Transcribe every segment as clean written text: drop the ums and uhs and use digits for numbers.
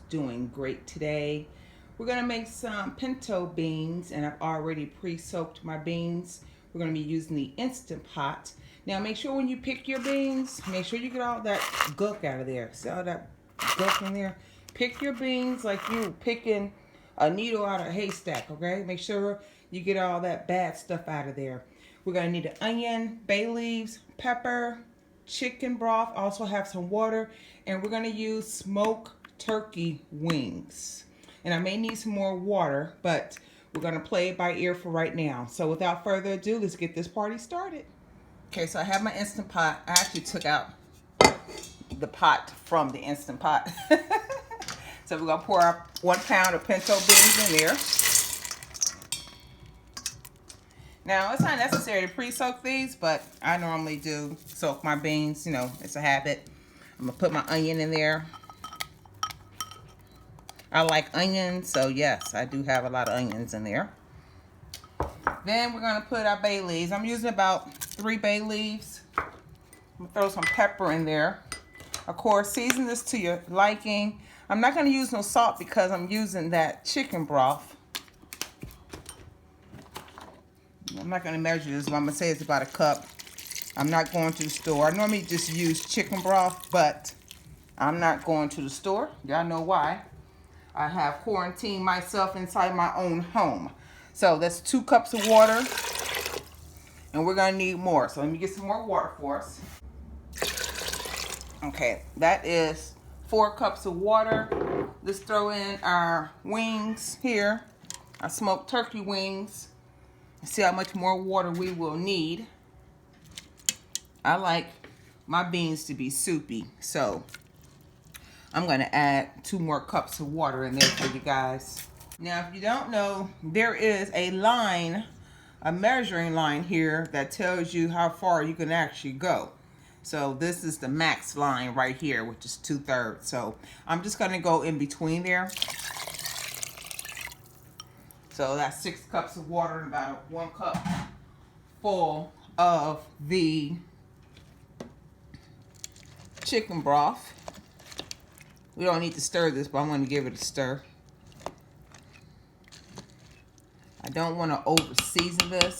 doing great today. We're going to make some pinto beans, and I've already pre-soaked my beans. We're going to be using the Instant Pot. Now make sure when you pick your beans, make sure you get all that gunk out of there. See all that gunk in there? Pick your beans like you're picking a needle out of a haystack, okay? Make sure you get all that bad stuff out of there. We're going to need an onion, bay leaves, pepper, chicken broth, also have some water, and we're going to use smoked turkey wings. And I may need some more water, but we're going to play it by ear for right now. So without further ado, let's get this party started. Okay, so I have my Instant Pot. I actually took out the pot from the Instant Pot. So we're going to pour our 1 pound of pinto beans in there. Now, it's not necessary to pre-soak these, but I normally do soak my beans. You know, it's a habit. I'm going to put my onion in there. I like onions, so yes, I do have a lot of onions in there. Then we're going to put our bay leaves. I'm using about 3 bay leaves. I'm going to throw some pepper in there. Of course, season this to your liking. I'm not going to use no salt because I'm using that chicken broth. I'm not going to measure this, but I'm going to say it's about a cup. I'm not going to the store. I normally just use chicken broth, but I'm not going to the store. Y'all know why. I have quarantined myself inside my own home. So that's 2 cups of water, and we're going to need more. So let me get some more water for us. Okay, that is 4 cups of water. Let's throw in our wings here, our smoked turkey wings. See how much more water we will need. I like my beans to be soupy, so I'm going to add 2 more cups of water in there for you guys. Now, if you don't know, there is a line, a measuring line here that tells you how far you can actually go. So this is the max line right here, which is 2/3. So I'm just going to go in between there. So that's 6 cups of water and about 1 cup full of the chicken broth. We don't need to stir this, but I'm going to give it a stir. I don't want to over season this.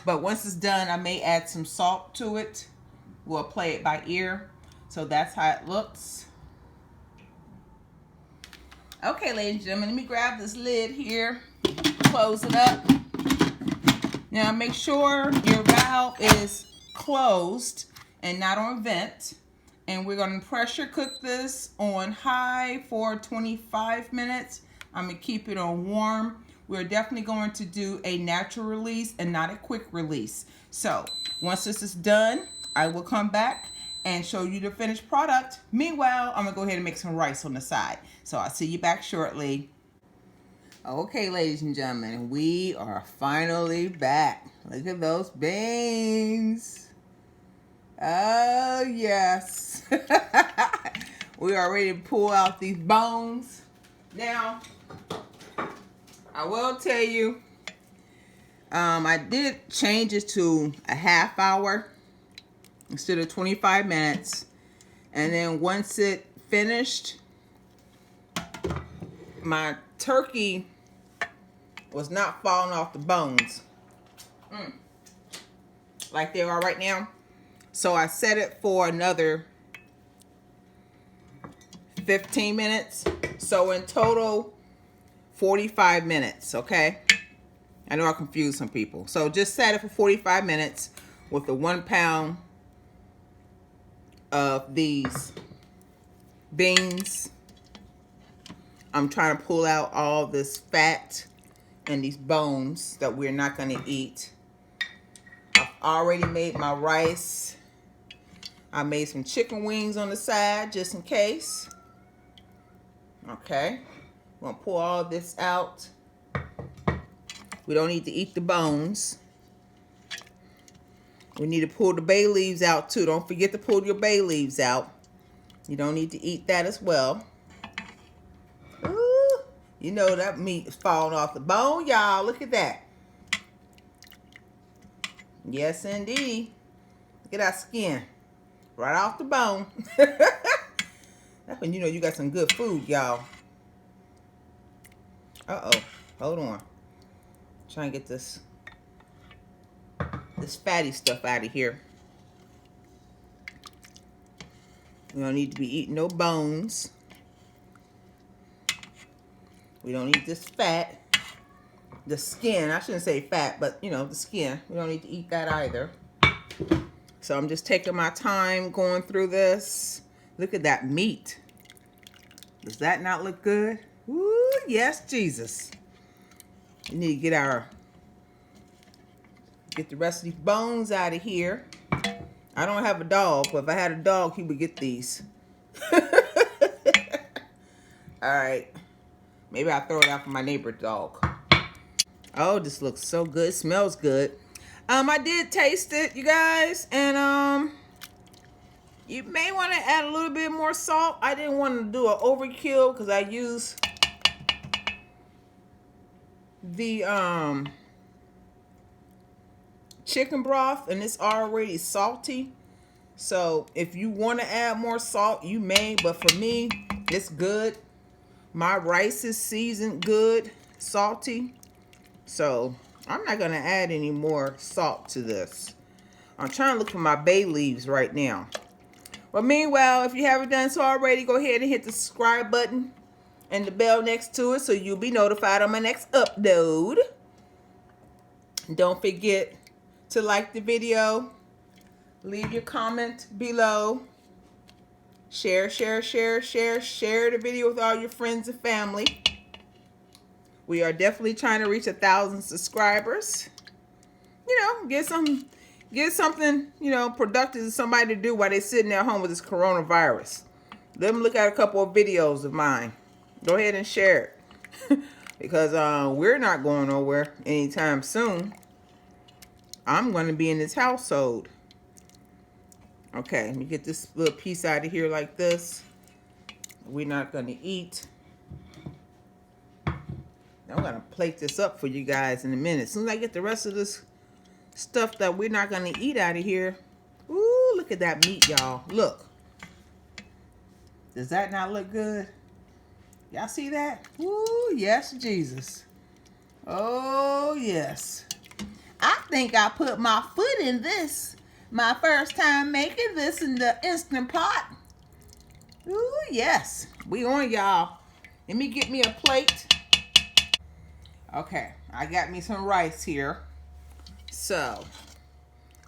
But once it's done, I may add some salt to it. We'll play it by ear. So that's how it looks. Okay, ladies and gentlemen, let me grab this lid here. Close it up. Now make sure your valve is closed and not on vent. And we're going to pressure cook this on high for 25 minutes. I'm going to keep it on warm. We're definitely going to do a natural release and not a quick release. So once this is done, I will come back and show you the finished product. Meanwhile, I'm going to go ahead and make some rice on the side. So I'll see you back shortly. Okay, ladies and gentlemen, we are finally back. Look at those beans. Oh, yes. We are ready to pull out these bones. Now, I will tell you, I did change it to a half hour instead of 25 minutes. And then once it finished, my turkey was not falling off the bones like they are right now. So I set it for another 15 minutes. So in total, 45 minutes, okay? I know I confused some people. So just set it for 45 minutes with the 1 pound of these beans. I'm trying to pull out all this fat and these bones that we're not going to eat. I've already made my rice. I made some chicken wings on the side just in case. Okay. I'm going to pull all this out. We don't need to eat the bones. We need to pull the bay leaves out too. Don't forget to pull your bay leaves out. You don't need to eat that as well. Ooh, you know that meat is falling off the bone, y'all. Look at that. Yes, indeed. Look at that skin. Right off the bone. and you know you got some good food, y'all. Uh-oh. Hold on. Trying to get this fatty stuff out of here. We don't need to be eating no bones. We don't need this fat. The skin. I shouldn't say fat, but you know, the skin. We don't need to eat that either. So I'm just taking my time going through this. Look at that meat. Does that not look good? Ooh, yes, Jesus. We need to get the rest of these bones out of here. I don't have a dog, but if I had a dog, he would get these. All right. Maybe I'll throw it out for my neighbor's dog. Oh, this looks so good. It smells good. I did taste it, you guys, and you may want to add a little bit more salt. I didn't want to do an overkill because I use the chicken broth and it's already salty. So if you want to add more salt, you may, but for me, it's good. My rice is seasoned good, salty. So I'm not going to add any more salt to this. I'm trying to look for my bay leaves right now. But meanwhile, if you haven't done so already, go ahead and hit the subscribe button and the bell next to it so you'll be notified on my next upload. Don't forget to like the video. Leave your comment below. Share the video with all your friends and family. We are definitely trying to reach 1,000 subscribers. You know, get something, you know, productive to somebody to do while they're sitting at home with this coronavirus. Let them look at a couple of videos of mine. Go ahead and share it. Because we're not going nowhere anytime soon. I'm going to be in this household. Okay, let me get this little piece out of here like this. We're not going to eat. I'm going to plate this up for you guys in a minute. As soon as I get the rest of this stuff that we're not going to eat out of here. Ooh, look at that meat, y'all. Look. Does that not look good? Y'all see that? Ooh, yes, Jesus. Oh, yes. I think I put my foot in this. My first time making this in the Instant Pot. Ooh, yes. We on, y'all. Let me get me a plate. Okay, I got me some rice here. So,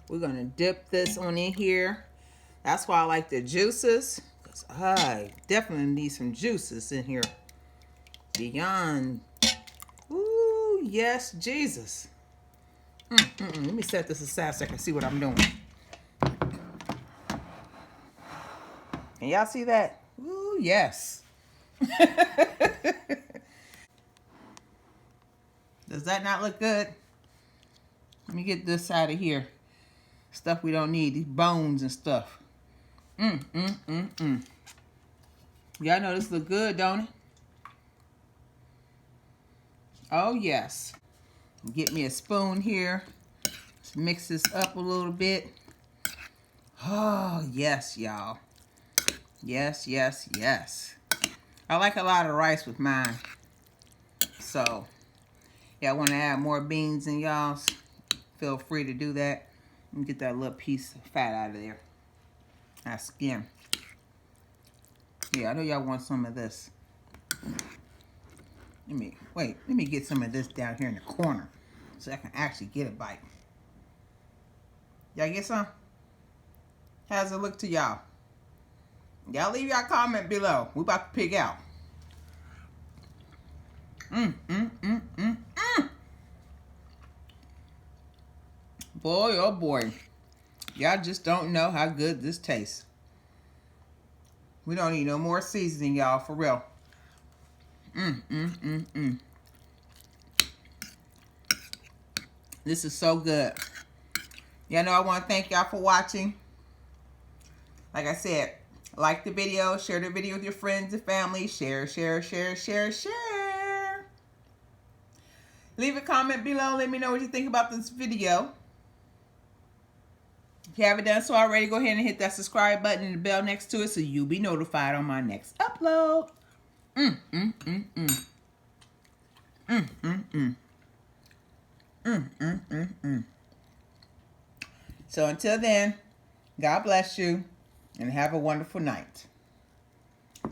we're going to dip this on in here. That's why I like the juices. Because I definitely need some juices in here. Beyond. Ooh, yes, Jesus. Let me set this aside so I can see what I'm doing. Can y'all see that? Ooh, yes. Does that not look good? Let me get this out of here. Stuff we don't need. These bones and stuff. Y'all know this look good, don't it? Oh, yes. Get me a spoon here. Let's mix this up a little bit. Oh, yes, y'all. Yes, yes, yes. I like a lot of rice with mine. So, yeah, I want to add more beans in y'all. Feel free to do that. And get that little piece of fat out of there. That skin. Yeah, I know y'all want some of this. Let me get some of this down here in the corner so I can actually get a bite. Y'all get some? How's it look to y'all? Y'all leave y'all comment below. We about to pick out. Boy, oh boy. Y'all just don't know how good this tastes. We don't need no more seasoning, y'all, for real. This is so good. Y'all know I want to thank y'all for watching. Like I said, like the video, share the video with your friends and family. Share. Leave a comment below. Let me know what you think about this video. If you haven't done so already, go ahead and hit that subscribe button and the bell next to it so you'll be notified on my next upload. So until then, God bless you and have a wonderful night.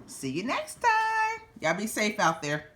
See you next time. Y'all be safe out there.